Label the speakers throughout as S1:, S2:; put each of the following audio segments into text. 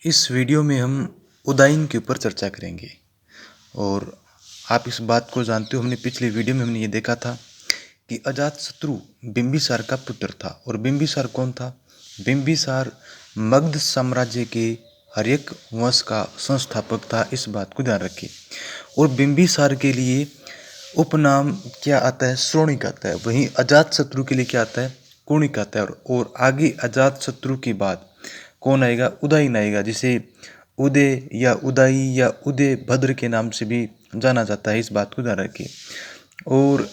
S1: इस वीडियो में हम उदाइन के ऊपर चर्चा करेंगे। और आप इस बात को जानते हो, हमने पिछली वीडियो में हमने ये देखा था कि अजातशत्रु बिंबिसार का पुत्र था। और बिंबिसार कौन था? बिंबिसार मगध साम्राज्य के हर्यक वंश का संस्थापक था, इस बात को ध्यान रखिए। और बिंबिसार के लिए उपनाम क्या आता है? श्रोणिक आता है। वहीं अजातशत्रु के लिए क्या आता है? कुणिक आता है। और आगे अजातशत्रु के बाद कौन आएगा? उदयन आएगा, जिसे उदय या उदाई या उदय भद्र के नाम से भी जाना जाता है, इस बात को ध्यान रखिए। और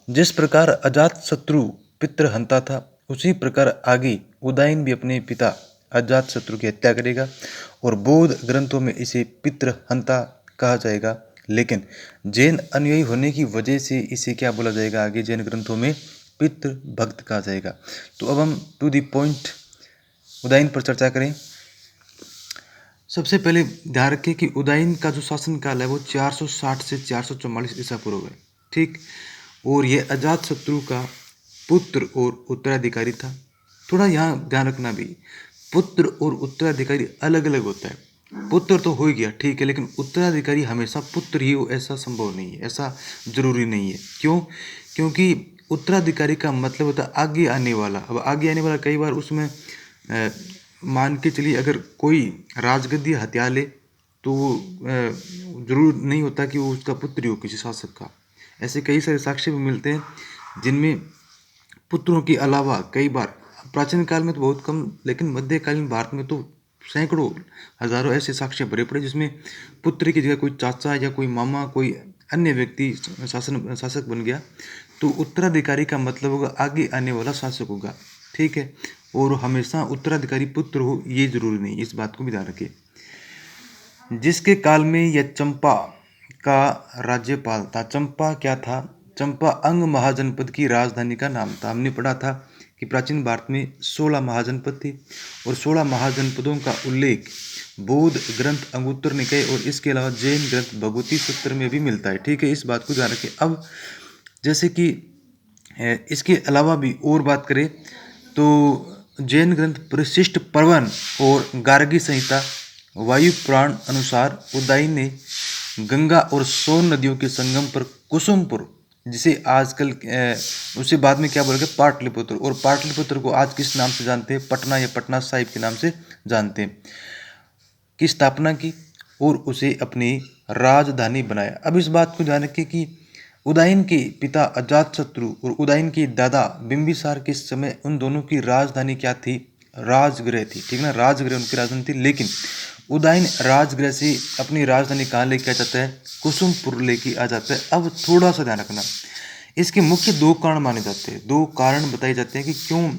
S1: जिस प्रकार अजातशत्रु पितृहंता था, उसी प्रकार आगे उदयन भी अपने पिता अजातशत्रु की हत्या करेगा। और बौद्ध ग्रंथों में इसे पितृहंता कहा जाएगा, लेकिन जैन अनुयायी होने की वजह से इसे क्या बोला जाएगा? आगे जैन ग्रंथों में पितृभक्त कहा जाएगा। तो अब हम टू द पॉइंट उदयन पर चर्चा करें। सबसे पहले ध्यान रखें कि उदयन का जो शासन काल है वो 460 से 444 ईसा पूर्व है, ठीक। और यह अजातशत्रु का पुत्र और उत्तराधिकारी था। थोड़ा यहाँ ध्यान रखना भी, पुत्र और उत्तराधिकारी अलग अलग होता है। पुत्र तो हो ही गया, ठीक है, लेकिन उत्तराधिकारी हमेशा पुत्र ही हो ऐसा संभव नहीं है, ऐसा जरूरी नहीं है। क्यों? क्योंकि उत्तराधिकारी का मतलब होता है आगे आने वाला। अब आगे आने वाला कई बार उसमें मान के चलिए, अगर कोई राजगद्दी हत्या ले तो वो जरूर नहीं होता कि वो उसका पुत्र ही हो किसी शासक का। ऐसे कई सारे साक्ष्य भी मिलते हैं जिनमें पुत्रों के अलावा कई बार, प्राचीन काल में तो बहुत कम, लेकिन मध्यकालीन भारत में तो सैकड़ों हजारों ऐसे साक्ष्य भरे पड़े जिसमें पुत्र की जगह कोई चाचा या कोई मामा, कोई अन्य व्यक्ति शासक बन गया। तो उत्तराधिकारी का मतलब होगा आगे आने वाला शासक होगा, ठीक है। और हमेशा उत्तराधिकारी पुत्र हो ये जरूरी नहीं, इस बात को भी ध्यान रखिए। जिसके काल में यह चंपा का राज्यपाल था। चंपा क्या था? चंपा अंग महाजनपद की राजधानी का नाम था। हमने पढ़ा था कि प्राचीन भारत में 16 महाजनपद थे और 16 महाजनपदों का उल्लेख बौद्ध ग्रंथ अंगुत्तर निकाय और इसके अलावा जैन ग्रंथ भगवती सूत्र में भी मिलता है, ठीक है। इस बात को ध्यान रखें। अब जैसे कि इसके अलावा भी और बात करें तो जैन ग्रंथ परिशिष्ट पर्वन और गार्गी संहिता वायु पुराण अनुसार उदयन ने गंगा और सोन नदियों के संगम पर कुसुमपुर, जिसे आजकल उसे बाद में क्या बोलेंगे? पाटलिपुत्र। और पाटलिपुत्र को आज किस नाम से जानते हैं? पटना या पटना साहिब के नाम से जानते हैं, की स्थापना की और उसे अपनी राजधानी बनाया। अब इस बात को ध्यान रखिए कि उदयन के पिता अजातशत्रु और उदयन के दादा बिंबिसार के समय उन दोनों की राजधानी क्या थी? राजगृह थी, ठीक ना। राजगृह उनकी राजधानी थी, लेकिन उदयन राजगृह से अपनी राजधानी कहाँ लेके आ जाता है? कुसुमपुर लेके आ जाता है। अब थोड़ा सा ध्यान रखना, इसके मुख्य दो कारण माने जाते हैं, दो कारण बताए जाते हैं कि क्यों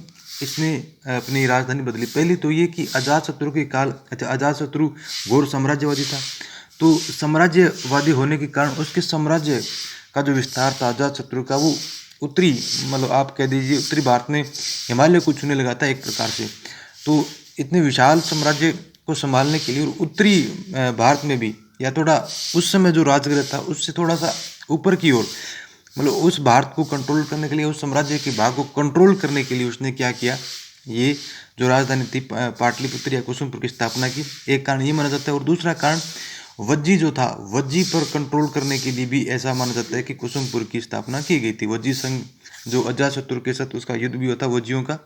S1: इसने अपनी राजधानी बदली। पहली तो ये कि अजातशत्रु के काल, अजातशत्रु घोर साम्राज्यवादी था, तो साम्राज्यवादी होने के कारण उसके साम्राज्य का जो विस्तार था अजातशत्रु का, वो उत्तरी, मतलब आप कह दीजिए उत्तरी भारत में हिमालय को छूने लगा था एक प्रकार से। तो इतने विशाल साम्राज्य को संभालने के लिए और उत्तरी भारत में भी, या थोड़ा उस समय जो राजगृह था उससे थोड़ा सा ऊपर की ओर, मतलब उस भारत को कंट्रोल करने के लिए, उस साम्राज्य के भाग को कंट्रोल करने के लिए उसने क्या किया? ये जो राजधानी थी पाटलिपुत्र या कुसुमपुर की स्थापना की। एक कारण ये माना जाता है। और दूसरा कारण वज्जी जो था, वज्जी पर कंट्रोल करने के लिए भी ऐसा माना जाता है कि कुसुमपुर की स्थापना की गई थी। वज्जी संघ जो अजातशत्रु के साथ उसका युद्ध भी हुआ था वज्जियों का।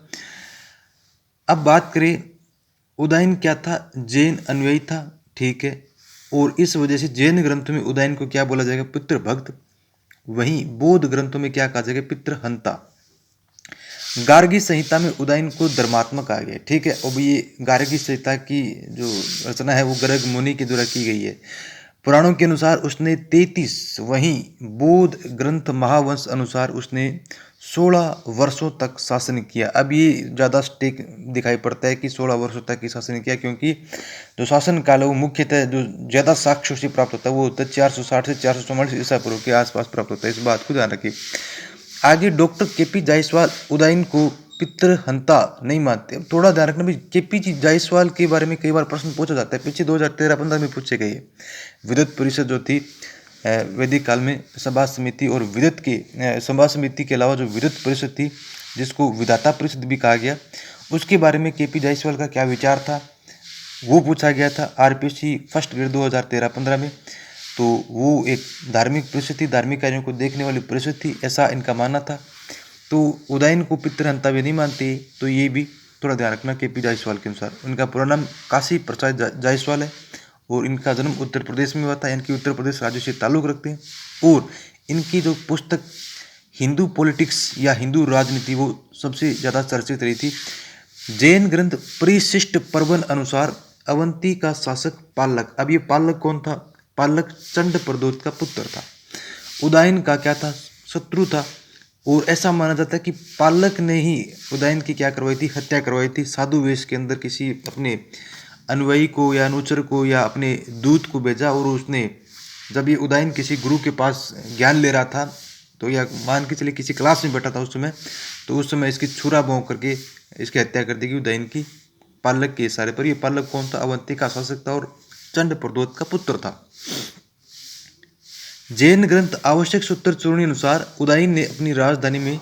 S1: अब बात करें, उदयन क्या था? जैन अनुयायी था, ठीक है। और इस वजह से जैन ग्रंथों में उदयन को क्या बोला जाएगा? पितृभक्त। वहीं बौद्ध ग्रंथों में क्या कहा जाएगा? पितृहंता। गार्गी संहिता में उदयन को धर्मात्मक कहा गया, ठीक है। अब ये गार्गी संहिता की जो रचना है वो गर्ग मुनि के द्वारा की गई है। पुराणों के अनुसार उसने 33, वहीं बौद्ध ग्रंथ महावंश अनुसार उसने 16 वर्षों तक शासन किया। अब ये ज़्यादा स्टेक दिखाई पड़ता है कि 16 वर्षों तक ही शासन किया, क्योंकि जो शासन काल है वो मुख्यतः जो ज़्यादा साक्ष्यों से प्राप्त होता है वो होता है 460 से 444 ईसा पूर्व के आसपास प्राप्त होता है। इस बात को ध्यान रखिए। आगे डॉक्टर केपी जायसवाल उदयन को पितृहंता नहीं मानते। अब थोड़ा ध्यान रखना भाई, केपी जी जायसवाल के बारे में कई बार प्रश्न पूछा जाता है, पीछे 2013-15 में पूछे गए। विद्वत परिषद जो थी वैदिक काल में, सभा समिति, और विद्वत के सभा समिति के अलावा जो विद्वत परिषद थी जिसको विधाता परिषद भी कहा गया, उसके बारे में केपी जायसवाल का क्या विचार था? वो पूछा गया था आरपीएससी फर्स्ट ग्रेड 2013-15 में। तो वो एक धार्मिक परिषद थी, धार्मिक कार्यों को देखने वाली परिषद थी, ऐसा इनका मानना था। तो उदयन को पितृहंता वे नहीं मानते, तो ये भी थोड़ा ध्यान रखना। केपी जायसवाल के अनुसार उनका पूरा नाम काशी प्रसाद जायसवाल है और इनका जन्म उत्तर प्रदेश में हुआ था। इनकी उत्तर प्रदेश राज्य से ताल्लुक रखते हैं। और इनकी जो पुस्तक हिंदू पॉलिटिक्स या हिंदू राजनीति वो सबसे ज़्यादा चर्चित रही थी। जैन ग्रंथ परिशिष्ट पर्वन अनुसार अवंती का शासक पालक, अब ये पालक कौन था? पालक चंड प्रदोत का पुत्र था। उदयन का क्या था? शत्रु था। और ऐसा माना जाता है कि पालक ने ही उदयन की क्या करवाई थी? हत्या करवाई थी। साधु वेश के अंदर किसी अपने अनुयायी को या अनुचर को या अपने दूत को भेजा और उसने, जब ये उदयन किसी गुरु के पास ज्ञान ले रहा था, तो या मान के चलिए किसी क्लास में बैठा था उस समय, तो उस समय इसकी छुरा भोंक करके इसकी हत्या कर दी गई उदयन की, पालक के इशारे पर। ये पालक कौन था? अवंती का शासक था और चंड प्रदोत का पुत्र था। जैन ग्रंथ आवश्यक सूत्र चूर्णी अनुसार उदयन ने अपनी राजधानी में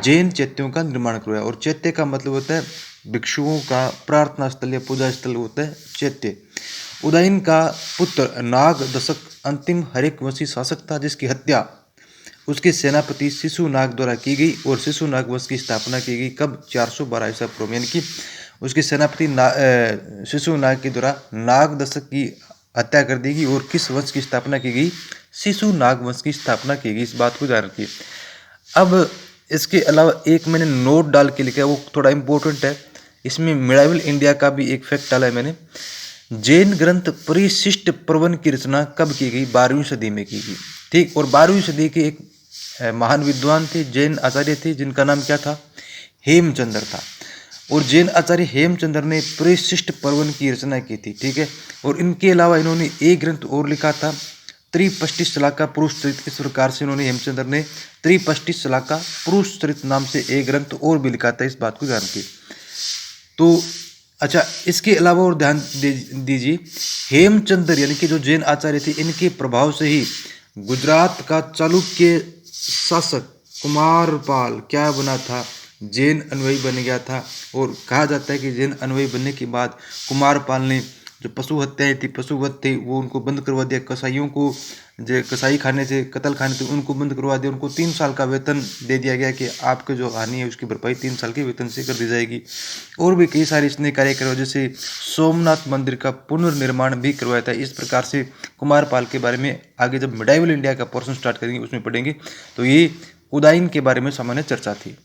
S1: जैन चैत्यों का निर्माण करवाया। और चैत्य का मतलब होता है भिक्षुओं का प्रार्थना स्थल या पूजा स्थल होता है चैत्य। उदयन का पुत्र नाग दशक अंतिम हरेकवंशी शासक था, जिसकी हत्या उसके सेनापति शिशुनाग द्वारा की गई और शिशुनाग वंश की स्थापना की गई। कब? 412 ईसा पूर्व, यानी कि उसके सेनापति शिशुनाग के द्वारा नाग दशक की हत्या कर दी गई। और किस वंश की स्थापना की गई? शिशुनाग वंश की स्थापना की गई। इस बात को ध्यान रखिए। अब इसके अलावा एक मैंने नोट डाल के लिखा है, वो थोड़ा इंपॉर्टेंट है। इसमें मिडाइवल इंडिया का भी एक फैक्ट डाला है मैंने। जैन ग्रंथ परिशिष्ट पर्वन की रचना कब की गई? 12वीं सदी में की गई। ठीक। और 12वीं सदी के एक महान विद्वान थे, जैन आचार्य थे, जिनका नाम क्या था? हेमचंद्र था। और जैन आचार्य हेमचंद्र ने परिशिष्ट पर्वन की रचना की थी। ठीक है। और इनके अलावा इन्होंने एक ग्रंथ और लिखा था, त्रिपष्टि शलाका पुरुष चरित। इस प्रकार से इन्होंने हेमचंद्र ने त्रिपष्टि शलाका पुरुष चरित नाम से एक ग्रंथ और भी लिखा था। इस बात को ध्यान रखिए। तो अच्छा, इसके अलावा और ध्यान दीजिए, हेमचंद्र यानी कि जो जैन आचार्य थे, इनके प्रभाव से ही गुजरात का चालुक्य शासक कुमारपाल क्या बना था? जैन अनुयायी बन गया था। और कहा जाता है कि जैन अनुयायी बनने के बाद कुमारपाल ने जो पशु हत्याएं थी, पशुवध थे, वो उनको बंद करवा दिया। कसाईयों को जो कसाई खाने से, कत्ल खाने से उनको बंद करवा दिया। उनको 3 साल का वेतन दे दिया गया कि आपके जो हानि है उसकी भरपाई 3 साल के वेतन से कर दी जाएगी। और भी कई सारे इसने कार्य करवाए, जैसे सोमनाथ मंदिर का पुनर्निर्माण भी करवाया था। इस प्रकार से कुमारपाल के बारे में आगे जब मिडाइवल इंडिया का पोर्शन स्टार्ट करेंगे उसमें पढ़ेंगे। तो ये उदयन के बारे में सामान्य चर्चा थी।